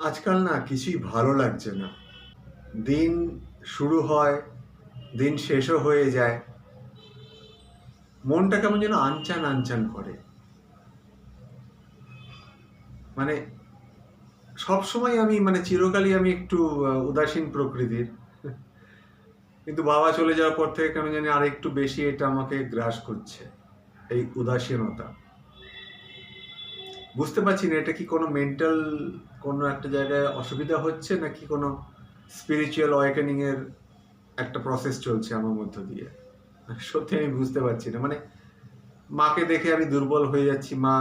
আজকাল না কিছুই ভালো লাগছে না। দিন শুরু হয়, দিন শেষও হয়ে যায়। মনটা কেমন যেন আনচান, আনচান করে। মানে সবসময় আমি চিরকালই আমি একটু উদাসীন প্রকৃতির। কিন্তু বাবা চলে যাওয়ার পর থেকে কেন জানি আরেকটু বেশি এটা আমাকে গ্রাস করছে, এই উদাসীনতা। বুঝতে পারছি না এটা কি কোনো মেন্টাল কোনো একটা জায়গায় অসুবিধা হচ্ছে নাকি কোনো স্পিরিচুয়াল অ্যাওয়েকেনিং এর একটা প্রসেস চলছে আমার মধ্য দিয়ে। সত্যি আমি বুঝতে পারছি না। মাকে দেখে আমি দুর্বল হয়ে যাচ্ছি। মা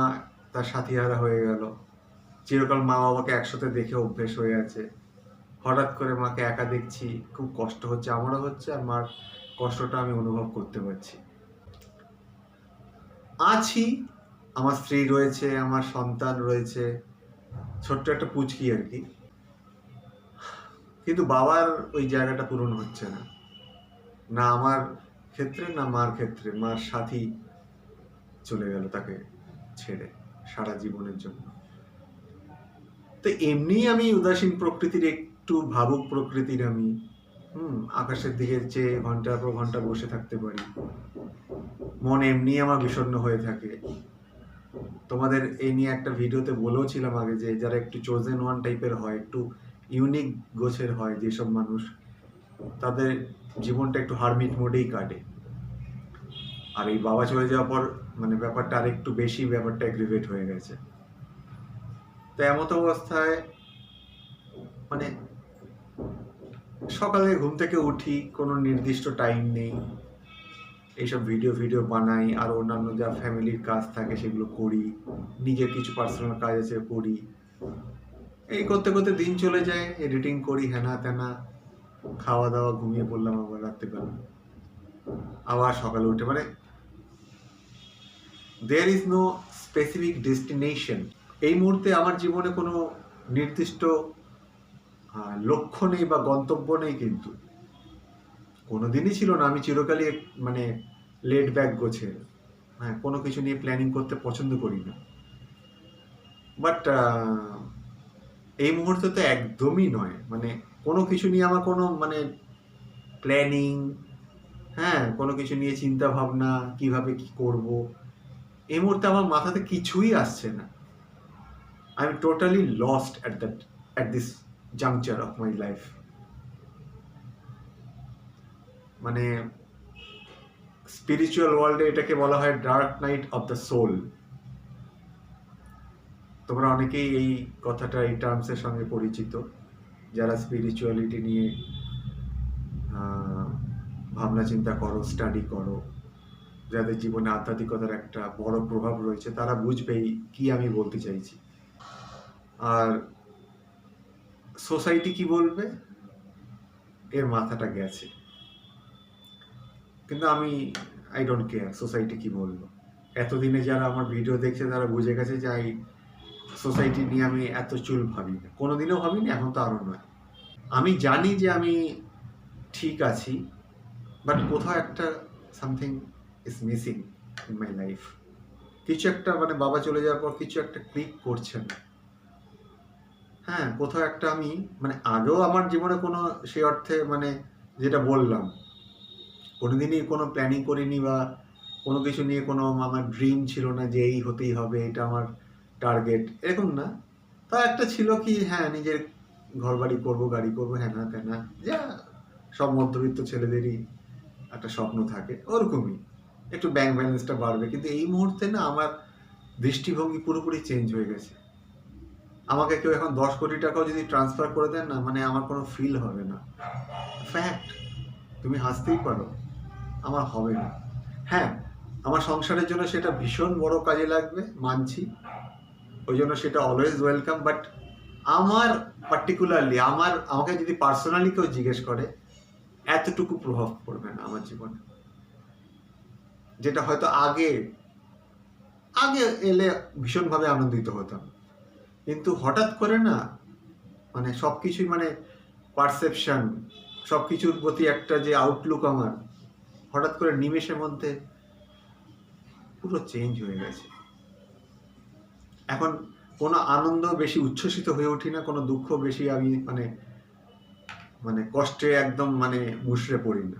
তার সাথীহারা হয়ে গেল। চিরকাল মা বাবাকে একসাথে দেখে অভ্যেস হয়ে আছে। হঠাৎ করে মাকে একা দেখছি, খুব কষ্ট হচ্ছে, আমারও হচ্ছে, আর মার কষ্টটা আমি অনুভব করতে পারছি। আছি, আমার স্ত্রী রয়েছে, আমার সন্তান রয়েছে, ছোট্ট একটা পুচকি আর কি। কিন্তু বাবার ওই জায়গাটা পূরণ হচ্ছে না, না আমার ক্ষেত্রে না মার ক্ষেত্রে। মার সাথী চলে গেল তাকে ছেড়ে সারা জীবনের জন্য। তো এমনি আমি উদাসীন প্রকৃতির, একটু ভাবুক প্রকৃতির আমি। আকাশের দিকে চেয়ে ঘন্টার পর ঘন্টা বসে থাকতে পারি। মন এমনি আমার বিষণ্ণ হয়ে থাকে। তোমাদের এই নিয়ে একটা ভিডিওতে বলেওছিলাম আগে যে যারা একটু চোজেন ওয়ান টাইপের হয়, একটু ইউনিক গোছের হয় যেসব মানুষ, তাদের জীবনটা একটু হারমিট মোডেই কাটে। আর এই বাবা চলে যাওয়ার পর ব্যাপারটা আর একটু বেশি, ব্যাপারটা এগ্রিভেট হয়ে গেছে। তো এমত অবস্থায় মানে সকালে ঘুম থেকে উঠি, কোনো নির্দিষ্ট টাইম নেই, এইসব ভিডিও বানাই, আর অন্যান্য যা ফ্যামিলির কাজ থাকে সেগুলো করি, নিজের কিছু পার্সোনাল কাজ আছে করি। এই করতে করতে দিন চলে যায়, এডিটিং করি, হেনা তেনা, খাওয়া দাওয়া, ঘুমিয়ে পড়লাম আবার রাত্রিবেলা, আবার সকালে উঠে there is no specific destination. এই মুহূর্তে আমার জীবনে কোনো নির্দিষ্ট লক্ষ্য নেই বা গন্তব্য নেই, কিন্তু কোনোদিনই ছিল না। আমি চিরকালই লেড ব্যাক গোছের। হ্যাঁ, কোনো কিছু নিয়ে প্ল্যানিং করতে পছন্দ করি না। বাট এই মুহূর্তে তো একদমই নয়। কোনো কিছু নিয়ে আমার কোনো প্ল্যানিং, হ্যাঁ, কোনো কিছু নিয়ে চিন্তা ভাবনা, কিভাবে কি করব, এই মুহূর্তে আমার মাথাতে কিছুই আসছে না। I am totally lost at this juncture of my life. Spiritual ওয়ার্ল্ডে এটাকে বলা হয় dark night of the soul. তোমরা অনেকেই এই কথাটা, এই টার্মসের সঙ্গে পরিচিত, যারা স্পিরিচুয়ালিটি নিয়ে ভাবনা চিন্তা করো, স্টাডি করো, যাদের জীবনে আধ্যাত্মিকতার একটা বড় প্রভাব রয়েছে, তারা বুঝবেই কি আমি বলতে চাইছি। আর সোসাইটি কি বলবে, এর মাথাটা গেছে। কিন্তু আমি আই ডোন্ট কেয়ার সোসাইটি কি বললো। এতদিনে যারা আমার ভিডিও দেখছে তারা বুঝে গেছে যে সোসাইটি নিয়ে আমি এত চুল ভাবি না, কোনোদিনও ভাবিনি, এখন তো আরও নয়। আমি জানি যে আমি ঠিক আছি, বাট কোথাও একটা something is missing in my life. কিছু একটা বাবা চলে যাওয়ার পর কিছু একটা ক্লিক করছে না। হ্যাঁ, কোথাও একটা আমি আগেও আমার জীবনে কোনো সে অর্থে যেটা বললাম, কোনোদিনই কোনো প্ল্যানিং করিনি বা কোনো কিছু নিয়ে কোনো আমার ড্রিম ছিল না যে এই হতেই হবে, এটা আমার টার্গেট, এরকম না। তা একটা ছিল কি, হ্যাঁ, নিজের ঘর বাড়ি করবো, গাড়ি করবো, হ্যানা ত্যানা, যা সব মধ্যবিত্ত ছেলেদেরই একটা স্বপ্ন থাকে, ওরকমই একটু ব্যাংক ব্যালেন্সটা বাড়বে। কিন্তু এই মুহূর্তে না আমার দৃষ্টিভঙ্গি পুরোপুরি চেঞ্জ হয়ে গেছে। আমাকে কেউ এখন 10 কোটি টাকাও যদি ট্রান্সফার করে দেন না, আমার কোনো ফিল হবে না। ফ্যাক্ট, তুমি হাসতেই পারো, আমার হবে না। হ্যাঁ, আমার সংসারের জন্য সেটা ভীষণ বড় কাজে লাগবে, মানছি, ওই জন্য সেটা অলওয়েজ ওয়েলকাম। বাট আমার পার্টিকুলারলি আমাকে যদি পার্সোনালি কেউ জিজ্ঞেস করে, এতটুকু প্রভাব পড়বে না আমার জীবনে, যেটা হয়তো আগে এলে ভীষণভাবে আনন্দিত হতাম। কিন্তু হঠাৎ করে না সব কিছুই পারসেপশন, সব কিছুর প্রতি একটা যে আউটলুক আমার হঠাৎ করে নিমেষের মধ্যে পুরো চেঞ্জ হয়ে গেছে। এখন কোনো আনন্দ বেশি উচ্ছ্বসিত হয়ে উঠি না, কোনো দুঃখ বেশি আমি মানে মানে কষ্টে একদম মানে মুষড়ে পড়ি না।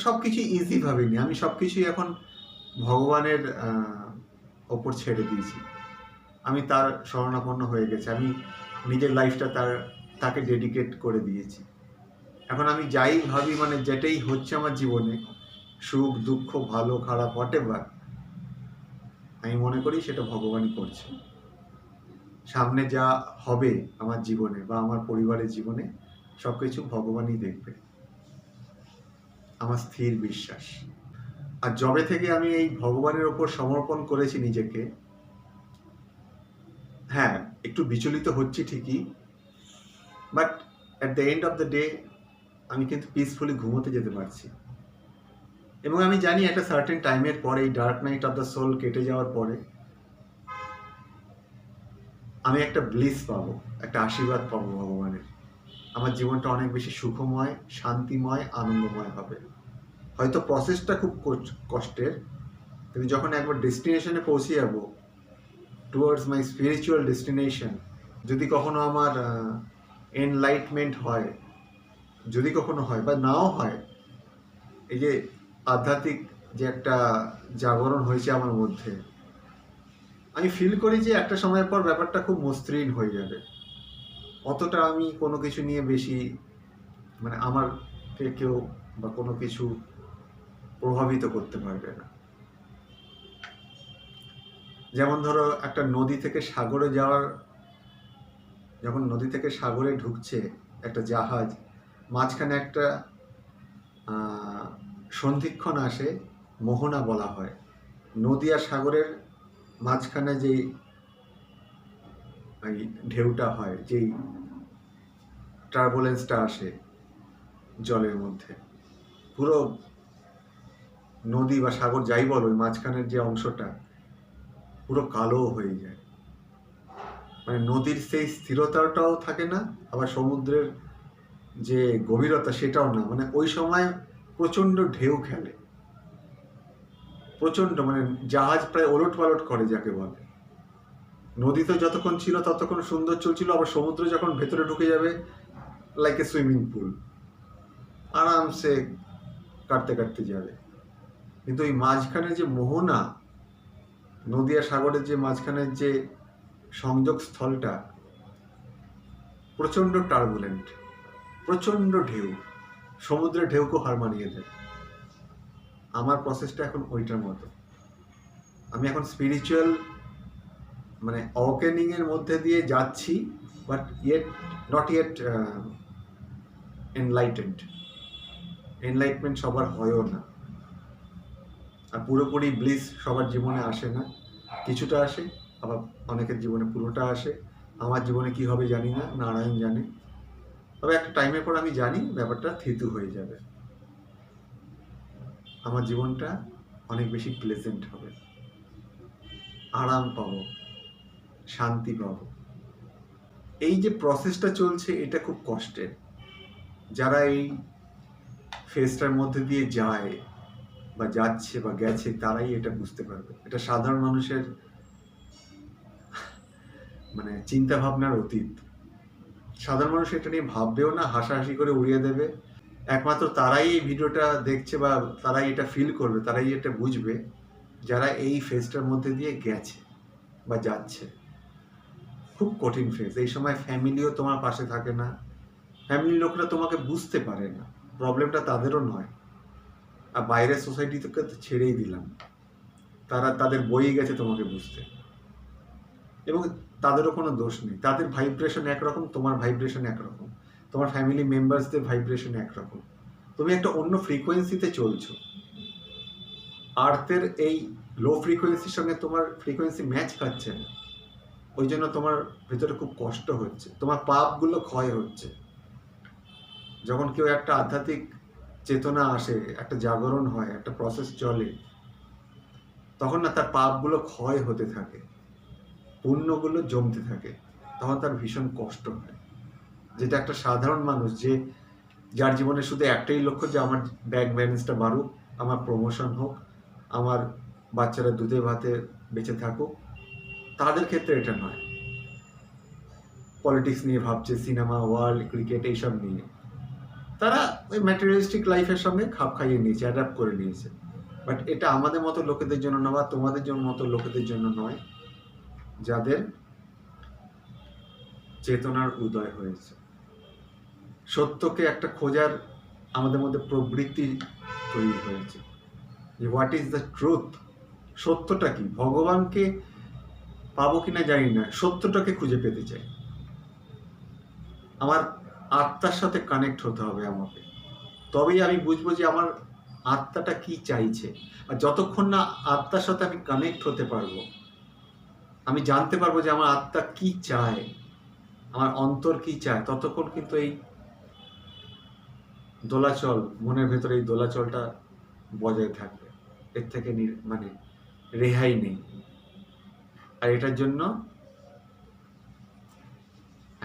সবকিছু ইজি ভাবিনি, আমি সবকিছুই এখন ভগবানের ওপর ছেড়ে দিয়েছি। আমি তার শরণাপন্ন হয়ে গেছি, আমি নিজের লাইফটা তাকে ডেডিকেট করে দিয়েছি। এখন আমি যাই ভাবি, মানে যেটাই হচ্ছে আমার জীবনে, সুখ দুঃখ ভালো খারাপ হোয়াটএভার, আমি মনে করি সেটা ভগবানই করছে। সামনে যা হবে আমার জীবনে বা আমার পরিবারের জীবনে, সবকিছু ভগবানই দেখবে, আমার স্থির বিশ্বাস। আর যবে থেকে আমি এই ভগবানের ওপর সমর্পণ করেছি নিজেকে, হ্যাঁ একটু বিচলিত হচ্ছি ঠিকই, but at the end of the day আমি কিন্তু পিসফুলি ঘুমোতে যেতে পারছি। এবং আমি জানি একটা সার্টেন টাইমের পরে, এই dark night of the soul কেটে যাওয়ার পরে আমি একটা ব্লিস পাবো, একটা আশীর্বাদ পাবো ভগবানের। আমার জীবনটা অনেক বেশি সুখময়, শান্তিময়, আনন্দময় হবে। হয়তো প্রসেসটা খুব কষ্টের, কিন্তু যখন একবার ডেস্টিনেশনে পৌঁছে যাবো, টুয়ার্ডস মাই স্পিরিচুয়াল ডেস্টিনেশন, যদি কখনো আমার এনলাইটমেন্ট হয়, যদি কখনো হয় বা নাও হয়, এই যে আধ্যাত্মিক যে একটা জাগরণ হয়েছে আমার মধ্যে, আমি ফিল করি যে একটা সময়ের পর ব্যাপারটা খুব মসৃণ হয়ে যাবে। অতটা আমি কোনো কিছু নিয়ে বেশি মানে আমারকে কেউ বা কোনো কিছু প্রভাবিত করতে পারবে না। যেমন ধরো একটা নদী থেকে সাগরে যাওয়ার, যখন নদী থেকে সাগরে ঢুকছে একটা জাহাজ, মাঝখানে একটা সন্ধিক্ষণ আসে, মোহনা বলা হয়। নদী আর সাগরের মাঝখানে যেই ঢেউটা হয়, যেই টার্বুলেন্সটা আসে জলের মধ্যে, পুরো নদী বা সাগর যাই বলো, ওই মাঝখানের যে অংশটা পুরো কালো হয়ে যায়। মানে নদীর সেই স্থিরতাটাও থাকে না, আবার সমুদ্রের যে গভীরতা সেটাও না। মানে ওই সময় প্রচণ্ড ঢেউ খেলে, প্রচণ্ড, মানে জাহাজ প্রায় ওলট পালট করে যাকে বলে। নদী তো যতক্ষণ ছিল ততক্ষণ সুন্দর চলছিল, আবার সমুদ্র যখন ভেতরে ঢুকে যাবে, লাইক এ সুইমিং পুল, আরামসে কাটতে কাটতে যাবে। কিন্তু ওই মাঝখানে যে মোহনা, নদী আর সাগরের যে মাঝখানের যে সংযোগ স্থলটা, প্রচণ্ড টার্বুলেন্ট, প্রচণ্ড ঢেউ, সমুদ্রের ঢেউকেও হার মানিয়ে দেয়। আমার প্রসেসটা এখন ওইটার মতো। আমি এখন স্পিরিচুয়াল মানে অকেনিং এর মধ্যে দিয়ে যাচ্ছি, বাট নট ইয়েট এনলাইটমেন্ট সবার হয়ও না, আর পুরোপুরি ব্লিস সবার জীবনে আসে না, কিছুটা আসে, আবার অনেকের জীবনে পুরোটা আসে। আমার জীবনে কি হবে জানি না, নারায়ণ জানে। তবে একটা টাইমের পর আমি জানি ব্যাপারটা থিতু হয়ে যাবে, আমার জীবনটা অনেক বেশি প্লেজেন্ট হবে, আরাম পাবো, শান্তি পাবো। এই যে প্রসেসটা চলছে এটা খুব কষ্টের। যারা এই ফেজটার মধ্যে দিয়ে যায় বা যাচ্ছে বা গেছে, তারাই এটা বুঝতে পারবে। এটা সাধারণ মানুষের মানে চিন্তা ভাবনার অতীত। সাধারণ মানুষ এটা নিয়ে ভাববেও না, হাসাহাসি করে উড়িয়ে দেবে। একমাত্র তারাই এই ভিডিওটা দেখছে বা তারাই এটা ফিল করবে, তারাই এটা বুঝবে যারা এই ফেজটার মধ্যে দিয়ে গেছে বা যাচ্ছে। খুব কঠিন ফেজ। এই সময় ফ্যামিলিও তোমার পাশে থাকে না, ফ্যামিলির লোকরা তোমাকে বুঝতে পারে না, প্রবলেমটা তাদেরও নয়। আর বাইরের সোসাইটি থেকে তো ছেড়েই দিলাম, তারা তাদের বই গেছে তোমাকে বুঝতে, এবং তাদেরও কোনো দোষ নেই। তাদের ভাইব্রেশন একরকম, তোমার ভাইব্রেশন একরকম, তোমার ফ্যামিলি মেম্বার্সদের ভাইব্রেশন একরকম। তুমি একটা অন্য ফ্রিকোয়েন্সিতে চলছো। আর্থের এই লো ফ্রিকোয়েন্সির সঙ্গে তোমার ফ্রিকোয়েন্সি ম্যাচ খাচ্ছে না, ওই জন্য তোমার ভেতরে খুব কষ্ট হচ্ছে, তোমার পাপগুলো ক্ষয় হচ্ছে। যখন কেউ একটা আধ্যাত্মিক চেতনা আসে, একটা জাগরণ হয়, একটা প্রসেস চলে, তখন না তার পাপগুলো ক্ষয় হতে থাকে, পুণ্যগুলো জমতে থাকে, তখন তার ভীষণ কষ্ট হয়। যেটা একটা সাধারণ মানুষ, যার জীবনে শুধু একটাই লক্ষ্য যে আমার ব্যাংক ব্যালেন্সটা বাড়ুক, আমার প্রমোশন হোক, আমার বাচ্চারা দুধে ভাতে বেঁচে থাকুক, তাদের ক্ষেত্রে এটা নয়, পলিটিক্স নিয়ে ভাবছে, সিনেমা, ওয়ার্ল্ড, ক্রিকেট এইসব নিয়ে। তারা ওই ম্যাটেরিয়ালিস্টিক লাইফের সঙ্গে খাপ খাইয়ে নিয়েছে, অ্যাডাপ্ট করে নিয়েছে। বাট এটা আমাদের মতো লোকেদের জন্য না, বা তোমাদের মতো লোকেদের জন্য নয়, যাদের চেতনার উদয় হয়েছে, সত্যকে একটা খোঁজার আমাদের মধ্যে প্রবৃত্তি তৈরি হয়েছে, যে হোয়াট ইজ দ্য ট্রুথ, সত্যটা কি, ভগবানকে পাবো কিনা জানি না, সত্যটাকে খুঁজে পেতে চাই। আমার আত্মার সাথে কানেক্ট হতে হবে আমাকে, তবেই আমি বুঝবো যে আমার আত্মাটা কি চাইছে। আর যতক্ষণ না আত্মার সাথে আমি কানেক্ট হতে পারবো, আমি জানতে পারবো যে আমার আত্মা কি চায়, আমার অন্তর কি চায়, ততক্ষণ কিন্তু এই দোলাচল, মনের ভেতরে এই দোলাচলটা বজায় থাকবে, এর থেকে মানে রেহাই নেই। আর এটার জন্য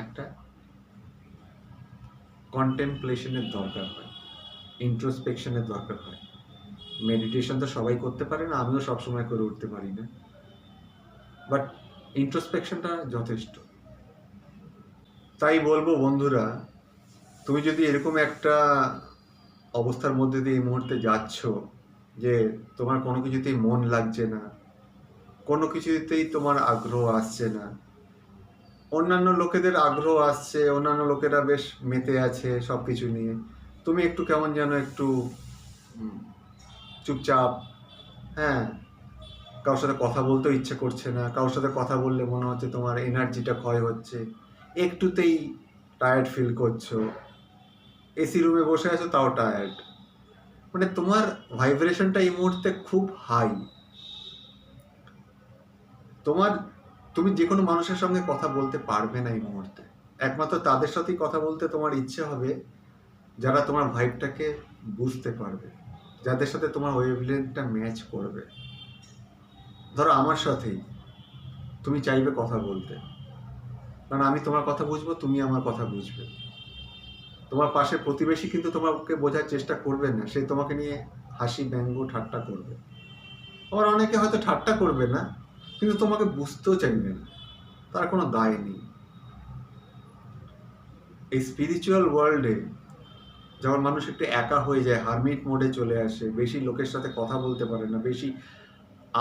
একটা কন্টেম্পলেশনের দরকার হয়, ইন্ট্রোস্পেকশনের দরকার হয়। মেডিটেশন তো সবাই করতে পারে না, আমিও সবসময় করে উঠতে পারি না, বাট ইন্ট্রোস্পেকশনটা যথেষ্ট। তাই বলবো বন্ধুরা, তুমি যদি এরকম একটা অবস্থার মধ্যে দিয়ে এই মুহূর্তে যাচ্ছ যে তোমার কোনো কিছুতেই মন লাগছে না, কোনো কিছুতেই তোমার আগ্রহ আসছে না, অন্যান্য লোকেদের আগ্রহ আসছে, অন্যান্য লোকেরা বেশ মেতে আছে সব কিছু নিয়ে, তুমি একটু কেমন যেন একটু চুপচাপ, হ্যাঁ, কারোর সাথে কথা বলতেও ইচ্ছে করছে না, কারোর সাথে কথা বললে মনে হচ্ছে তোমার এনার্জিটা ক্ষয় হচ্ছে, একটুতেই টায়ার্ড ফিল করছো, এসি রুমে বসে আছো তাও টায়ার্ড, মানে তোমার ভাইব্রেশনটা এই মুহূর্তে খুব হাই। তুমি যে কোনো মানুষের সঙ্গে কথা বলতে পারবে না এই মুহূর্তে, একমাত্র তাদের সাথেই কথা বলতে তোমার ইচ্ছে হবে যারা তোমার ভাইবটাকে বুঝতে পারবে, যাদের সাথে তোমার ওয়েভলেন্থটা ম্যাচ করবে। ধরো আমার সাথেই তুমি চাইবে কথা বলতে, কারণ আমি তোমার কথা বুঝবো, তুমি আমার কথা বুঝবে। তোমার পাশে প্রতিবেশী কিন্তু তোমাকে বোঝার চেষ্টা করবে না, সে তোমাকে নিয়ে হাসি ব্যঙ্গ ঠাট্টা করবে। আবার অনেকে হয়তো ঠাট্টা করবে না, কিন্তু তোমাকে বুঝতেও চাইবে না, তার কোনো দায় নেই। এই স্পিরিচুয়াল ওয়ার্ল্ডে যখন মানুষ একটু একা হয়ে যায়, হারমিট মোডে চলে আসে, বেশি লোকের সাথে কথা বলতে পারে না, বেশি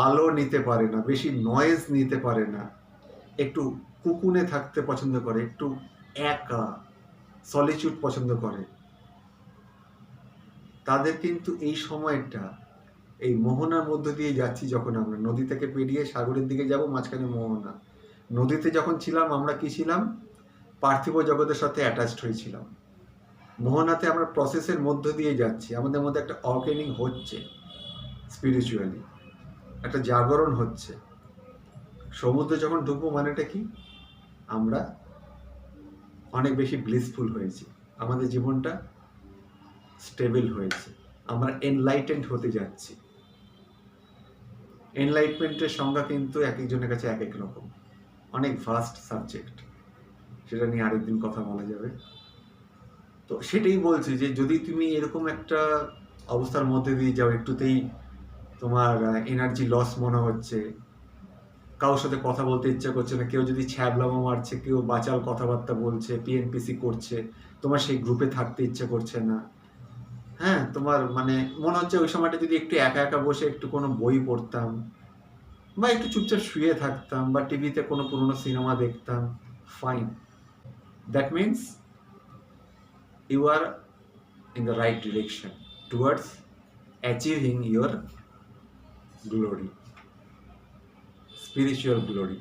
আলো নিতে পারে না, বেশি নয়েজ নিতে পারে না, একটু কুকুনে থাকতে পছন্দ করে, একটু একা সলিটিউড পছন্দ করে, তাদের কিন্তু এই সময়টা, এই মোহনার মধ্য দিয়ে যাচ্ছি যখন আমরা, নদী থেকে পেরিয়ে সাগরের দিকে যাব, মাঝখানে মোহনা। নদীতে যখন ছিলাম আমরা কি ছিলাম, পার্থিব জগতের সাথে অ্যাটাচড হয়েছিলাম। মোহনাতে আমরা প্রসেসের মধ্য দিয়ে যাচ্ছি, আমাদের মধ্যে একটা অকেনিং হচ্ছে, স্পিরিচুয়ালি একটা জাগরণ হচ্ছে। সমুদ্রে যখন ঢুকবো মানেটা কি, আমরা অনেক বেশি ব্লিসফুল হয়েছি, আমাদের জীবনটা স্টেবল হয়েছে, আমরা এনলাইটেন্ড হতে যাচ্ছি। এনলাইটমেন্টের সংজ্ঞা কিন্তু এক একজনের কাছে এক এক রকম, অনেক ভাস্ট সাবজেক্ট, সেটা নিয়ে আরেকদিন কথা বলা যাবে। তো সেটাই বলছি যে যদি তুমি এরকম একটা অবস্থার মধ্যে দিয়ে যাও, একটুতেই তোমার এনার্জি লস মনে হচ্ছে, কারোর সাথে কথা বলতে ইচ্ছা করছে না, কেউ যদি ছ্যাবলামো মারছে, কেউ বাচাল কথাবার্তা বলছে, পিএনপিসি করছে, তোমার সেই গ্রুপে থাকতে ইচ্ছে করছে না, হ্যাঁ, তোমার মানে মনে হচ্ছে ওই সময়টা যদি একটু একা একা বসে একটু কোনো বই পড়তাম, বা একটু চুপচাপ শুয়ে থাকতাম, বা টিভিতে কোনো পুরনো সিনেমা দেখতাম, fine, that means you are in the right direction towards achieving your glory, spiritual glory.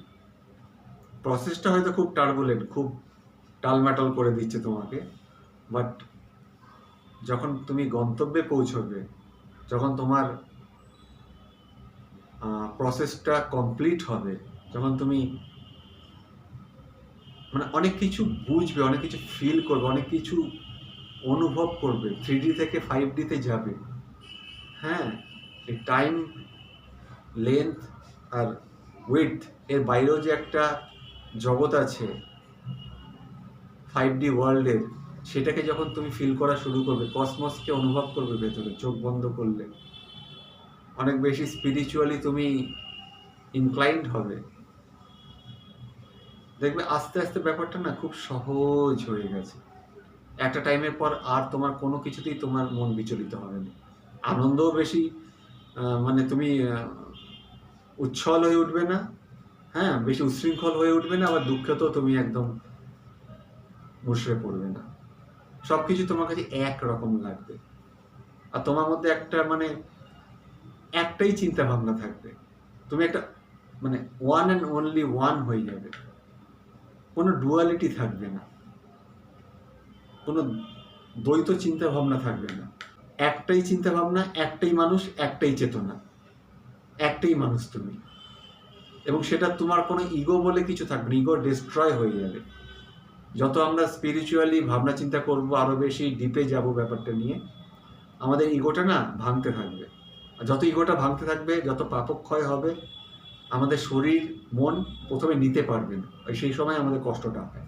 প্রসেসটা হয়তো খুব টার্বুলেন্ট, খুব টালমাটাল করে দিচ্ছে তোমাকে, বাট যখন তুমি গন্তব্যে পৌঁছবে, যখন তোমার প্রসেসটা কমপ্লিট হবে, যখন তুমি মানে অনেক কিছু বুঝবে, অনেক কিছু ফিল করবে, অনেক কিছু অনুভব করবে, 3D থেকে 5Dতে যাবে, হ্যাঁ, এই টাইম, লেন্থ আর উইডথ এর বাইরেও যে একটা জগৎ আছে 5D ওয়ার্ল্ডের, সেটাকে যখন তুমি ফিল করা শুরু করবে, কসমসকে অনুভব করবে ভেতরে চোখ বন্ধ করলে, অনেক বেশি স্পিরিচুয়ালি তুমি ইনক্লাইন্ড হবে, দেখবে আস্তে আস্তে ব্যাপারটা না খুব সহজ হয়ে গেছে। একটা টাইমের পর আর তোমার কোনো কিছুতেই তোমার মন বিচলিত হবে না। আনন্দও বেশি, মানে তুমি উচ্ছল হয়ে উঠবে না, হ্যাঁ, বেশি উচ্ছৃঙ্খল হয়ে উঠবে না, আবার দুঃখেতেও তুমি একদম মুষড়ে পড়বে না। সবকিছু তোমার কাছে একরকম লাগবে। আর তোমার মধ্যে একটা মানে একটাই চিন্তা ভাবনা থাকবে। তুমি একটা মানে ওয়ান অ্যান্ড অনলি ওয়ান হয়ে যাবে। কোনো ডুয়ালিটি থাকবে না, কোনো দ্বৈত চিন্তা ভাবনা থাকবে না। একটাই চিন্তা ভাবনা, একটাই মানুষ, একটাই চেতনা, একটাই মানুষ তুমি। এবং সেটা তোমার কোনো ইগো বলে কিছু থাকবে না, ইগো ডিস্ট্রয় হয়ে যাবে। যত আমরা স্পিরিচুয়ালি ভাবনা চিন্তা করবো, আরো বেশি ডিপে যাব ব্যাপারটা নিয়ে, আমাদের ইগোটা না ভাঙতে থাকবে। আর যত ইগোটা ভাঙতে থাকবে, যত পাপক্ষয় হবে, আমাদের শরীর মন প্রথমে নিতে পারবে না। সেই সময় আমাদের কষ্টটা হয়,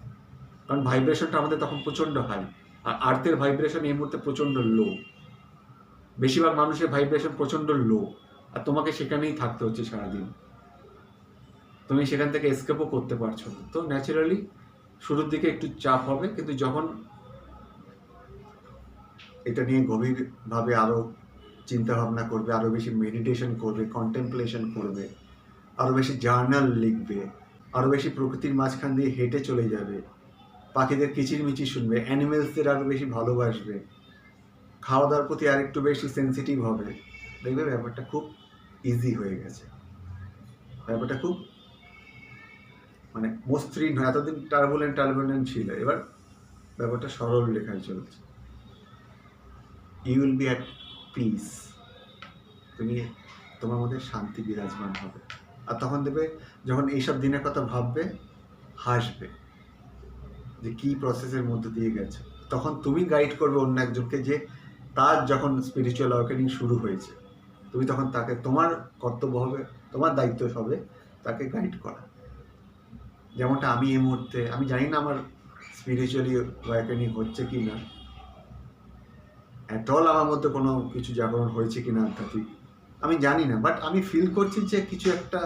কারণ ভাইব্রেশনটা আমাদের তখন প্রচণ্ড হাই। আর আর্থের ভাইব্রেশন এই মুহূর্তে প্রচণ্ড লো। বেশিরভাগ মানুষের ভাইব্রেশন প্রচণ্ড লো, আর তোমাকে সেখানেই থাকতে হচ্ছে সারাদিন। তুমি সেখান থেকে এসকেপও করতে পারছো না। তো ন্যাচারালি শুরুর দিকে একটু চাপ হবে, কিন্তু যখন এটা নিয়ে গভীরভাবে আরও চিন্তা ভাবনা করবে, আরও বেশি মেডিটেশন করবে, কন্টেম্পলেশন করবে, আরও বেশি জার্নাল লিখবে, আরও বেশি প্রকৃতির মাঝখান দিয়ে হেঁটে চলে যাবে, পাখিদের কিচিরমিচির শুনবে, অ্যানিমেলসদের আরও বেশি ভালোবাসবে, খাওয়া দাওয়ার প্রতি আরেকটু বেশি সেন্সিটিভ হবে, দেখবে ব্যাপারটা খুব ইজি হয়ে গেছে। ব্যাপারটা খুব মানে মসৃণ হয়। এতদিন টার্বুলেন্ট ছিল, এবার ব্যাপারটা সরল রেখায় চলছে। You will be at peace. তুমি তোমার মধ্যে শান্তি বিরাজমান হবে। আর তখন দেবে, যখন এইসব দিনের কথা ভাববে, হাসবে যে কি প্রসেসের মধ্যে দিয়ে গেছে। তখন তুমি গাইড করবে অন্য একজনকে, যে তার যখন স্পিরিচুয়াল অ্যাওয়েকেনিং শুরু হয়েছে, তুমি তখন তাকে, তোমার কর্তব্য হবে, তোমার দায়িত্ব হবে তাকে গাইড করা। যেমনটা আমি এই মুহূর্তে, আমি জানি না আমার স্পিরিচুয়ালি অ্যাওয়েকেনিং হচ্ছে কি না, অ্যাট অল আমার মধ্যে কোনো কিছু জাগরণ হয়েছে কি না আধ্যাত্মিক আমি জানি না, বাট আমি ফিল করছি যে কিছু একটা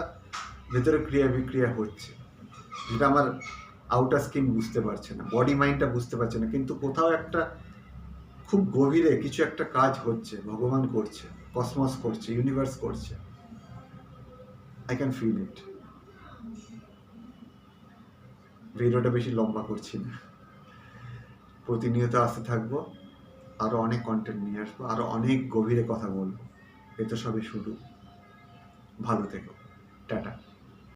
ভেতরে ক্রিয়া বিক্রিয়া হচ্ছে, যেটা আমার আউটার স্কিন বুঝতে পারছে না, বডি মাইন্ডটা বুঝতে পারছে না, কিন্তু কোথাও একটা খুব গভীরে কিছু একটা কাজ হচ্ছে, ভগবান করছে, কসমস করছে, ইউনিভার্স করছে। I can feel it. ভিডিওটা বেশি লম্বা করছি না, প্রতিনিয়ত আসতে থাকবো, আরও অনেক কন্টেন্ট নিয়ে আসবো, আরও অনেক গভীরে কথা বলবো। এ তো সবই শুরু। ভালো থেকো, টাটা।